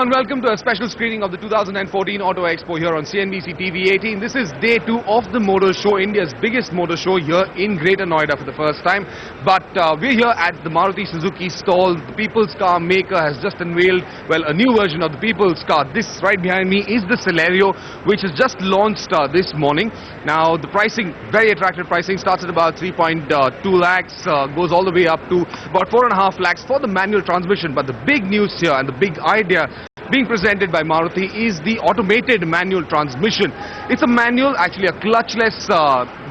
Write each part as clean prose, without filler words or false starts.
Hello and welcome to a special screening of the 2014 Auto Expo here on CNBC TV 18. This is day 2 of the motor show, India's biggest motor show here in Greater Noida for the first time. But we're here at the Maruti Suzuki stall. The People's Car maker has just unveiled, well, a new version of the People's Car. This right behind me is the Celerio, which has just launched this morning. Now the pricing, very attractive pricing, starts at about 3.2 lakhs, goes all the way up to about 4.5 lakhs for the manual transmission. But the big news here and the big idea being presented by Maruti is the automated manual transmission. It's a manual, actually a clutchless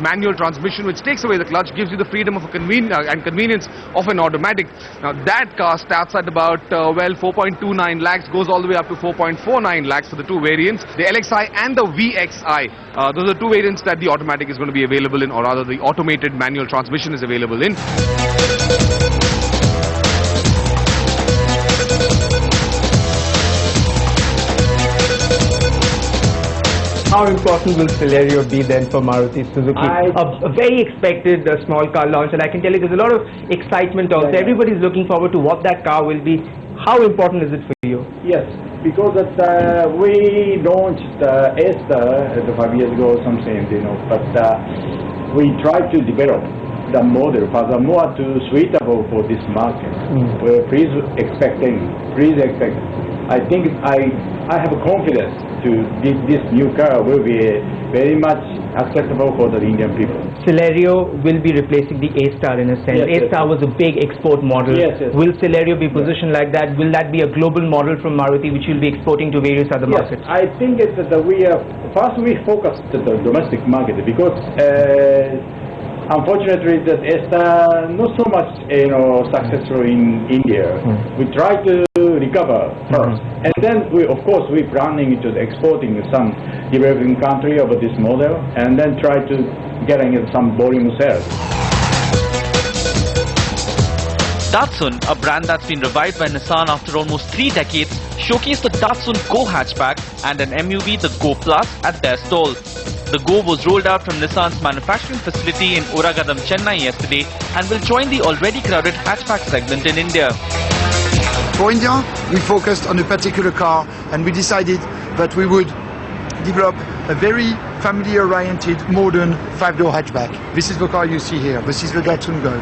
manual transmission, which takes away the clutch, gives you the freedom of a convenience of an automatic. Now that car starts at about 4.29 lakhs, goes all the way up to 4.49 lakhs for the two variants, the LXI and the VXI. Those are two variants that the automatic is going to be available in, or rather the automated manual transmission is available in. How important will Celerio be then for Maruti Suzuki? A very expected small car launch, and I can tell you there's a lot of excitement also. Yeah. Everybody's looking forward to what that car will be. How important is it for you? Yes, because we launched Ester 5 years ago or something, but we tried to develop the model furthermore to suitable for this market. Please expect. I think I have confidence to this new car will be very much acceptable for the Indian people. Celerio will be replacing the A-Star in a sense. Yes, A-Star was a big export model. Yes. Will Celerio be positioned like that? Will that be a global model from Maruti which will be exporting to various other markets? I think it's that we focused on the domestic market because unfortunately that Ester not so much successful in India. We try to recover first, and then we're planning to exporting some developing country over this model, and then try to getting some volume sales. Datsun, a brand that's been revived by Nissan after almost 3 decades, showcased the Datsun Go hatchback and an MUV, the Go Plus, at their stall. The Go was rolled out from Nissan's manufacturing facility in Oragadam, Chennai yesterday and will join the already crowded hatchback segment in India. For India, we focused on a particular car and we decided that we would develop a very family-oriented, modern 5-door hatchback. This is the car you see here. This is the Datsun Go.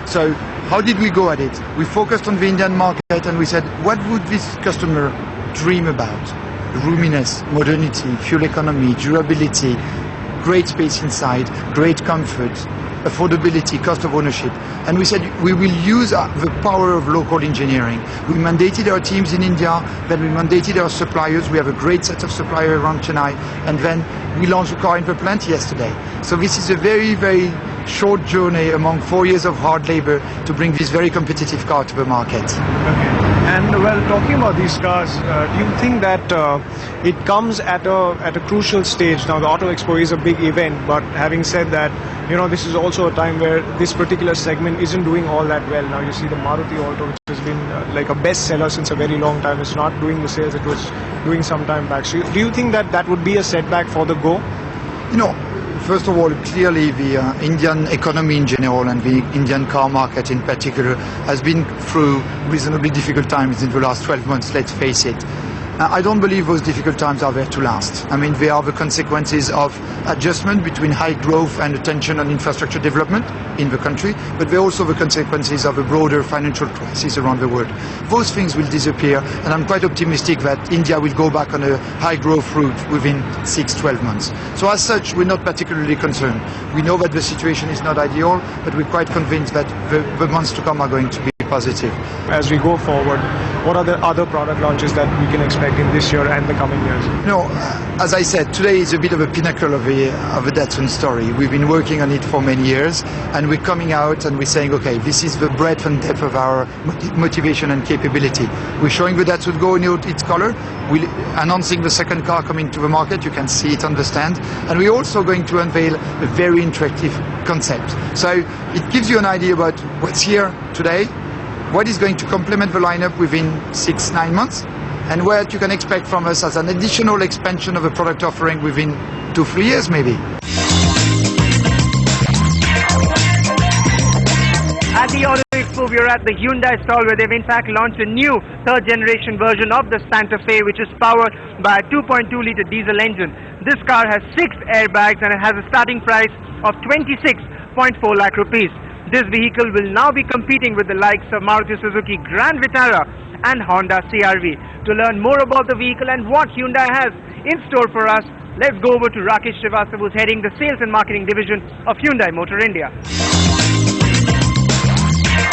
So how did we go at it? We focused on the Indian market and we said, what would this customer dream about? Roominess, modernity, fuel economy, durability, great space inside, great comfort, affordability, cost of ownership. And we said we will use the power of local engineering. We mandated our teams in India, then we mandated our suppliers. We have a great set of suppliers around Chennai, and then we launched the car in the plant yesterday. So this is a very, very short journey among 4 years of hard labor to bring this very competitive car to the market. Okay. And well, talking about these cars, do you think that it comes at a crucial stage? Now the Auto Expo is a big event, but having said that, this is also a time where this particular segment isn't doing all that well. Now you see the Maruti Alto, which has been like a bestseller since a very long time, is not doing the sales it was doing some time back. So do you think that that would be a setback for the Go? First of all, clearly the Indian economy in general and the Indian car market in particular has been through reasonably difficult times in the last 12 months, let's face it. I don't believe those difficult times are there to last. I mean, they are the consequences of adjustment between high growth and attention on infrastructure development in the country, but they're also the consequences of a broader financial crisis around the world. Those things will disappear, and I'm quite optimistic that India will go back on a high growth route within 6-12 months. So as such, we're not particularly concerned. We know that the situation is not ideal, but we're quite convinced that the months to come are going to be positive. As we go forward, what are the other product launches that we can expect in this year and the coming years? As I said, today is a bit of a pinnacle of a Datsun story. We've been working on it for many years, and we're coming out and we're saying, okay, this is the breadth and depth of our motivation and capability. We're showing the Datsun Go in its color. We're announcing the second car coming to the market. You can see it on the stand. And we're also going to unveil a very interactive concept. So it gives you an idea about what's here today, what is going to complement the lineup within 6-9 months, and what you can expect from us as an additional expansion of a product offering within 2-3 years maybe. At the Auto Expo Expo, we are at the Hyundai stall where they've in fact launched a new third generation version of the Santa Fe, which is powered by a 2.2-litre diesel engine. This car has 6 airbags and it has a starting price of 26.4 lakh rupees. This vehicle will now be competing with the likes of Maruti Suzuki Grand Vitara and Honda CR-V. To learn more about the vehicle and what Hyundai has in store for us, let's go over to Rakesh Srivastava, who's heading the Sales and Marketing Division of Hyundai Motor India.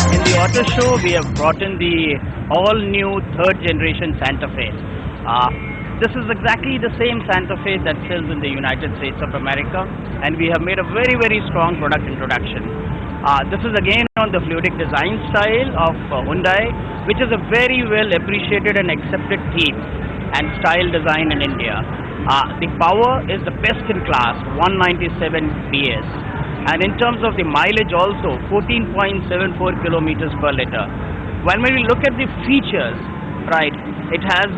In the auto show, we have brought in the all-new third-generation Santa Fe. This is exactly the same Santa Fe that sells in the United States of America, and we have made a very, very strong product introduction. This is again on the fluidic design style of Hyundai, which is a very well appreciated and accepted theme and style design in India. The power is the best in class, 197 PS. And in terms of the mileage also, 14.74 kilometers per liter. When we look at the features, right, it has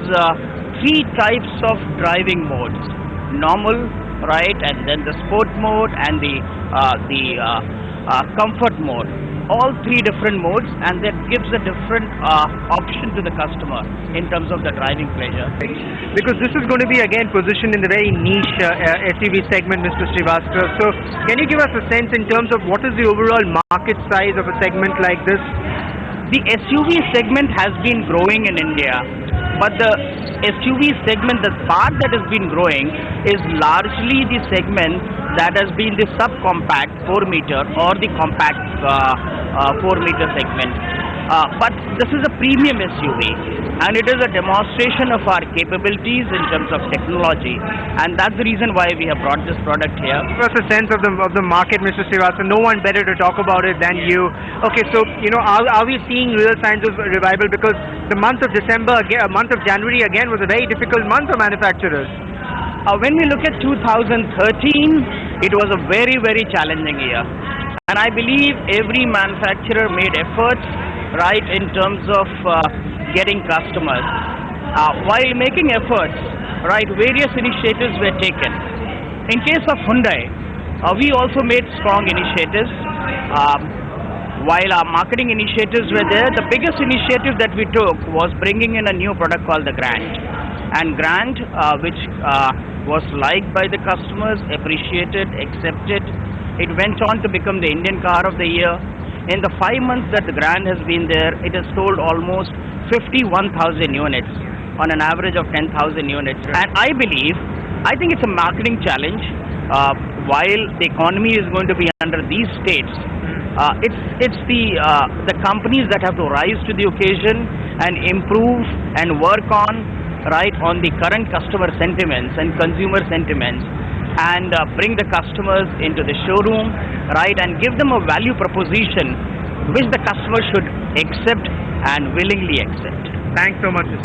3 types of driving modes: normal, right, and then the sport mode and the comfort mode. All 3 different modes, and that gives a different option to the customer in terms of the driving pleasure. Because this is going to be again positioned in the very niche SUV segment, Mr. Srivastava. So can you give us a sense in terms of what is the overall market size of a segment like this? The SUV segment has been growing in India, but the SUV segment, the part that has been growing is largely the segment that has been the subcompact 4-meter or the compact 4-meter segment. But this is a premium SUV, and it is a demonstration of our capabilities in terms of technology, and that's the reason why we have brought this product here. Give us a sense of the market, Mr. Srivastava. No one better to talk about it than you. Okay, so are we seeing real signs of revival? Because the month of December, month of January again was a very difficult month for manufacturers. When we look at 2013, it was a very, very challenging year, and I believe every manufacturer made efforts, right, in terms of getting customers. While making efforts, right, various initiatives were taken. In case of Hyundai, we also made strong initiatives. While our marketing initiatives were there, the biggest initiative that we took was bringing in a new product called the Grand. And Grand, which was liked by the customers, appreciated, accepted. It went on to become the Indian car of the year. In the 5 months that the Grand has been there, it has sold almost 51,000 units on an average of 10,000 units. And I think it's a marketing challenge. While the economy is going to be under these states, it's the companies that have to rise to the occasion and improve and work on the current customer sentiments and consumer sentiments, and bring the customers into the showroom, right, and give them a value proposition which the customer should accept and willingly accept. Thanks so much, Mr.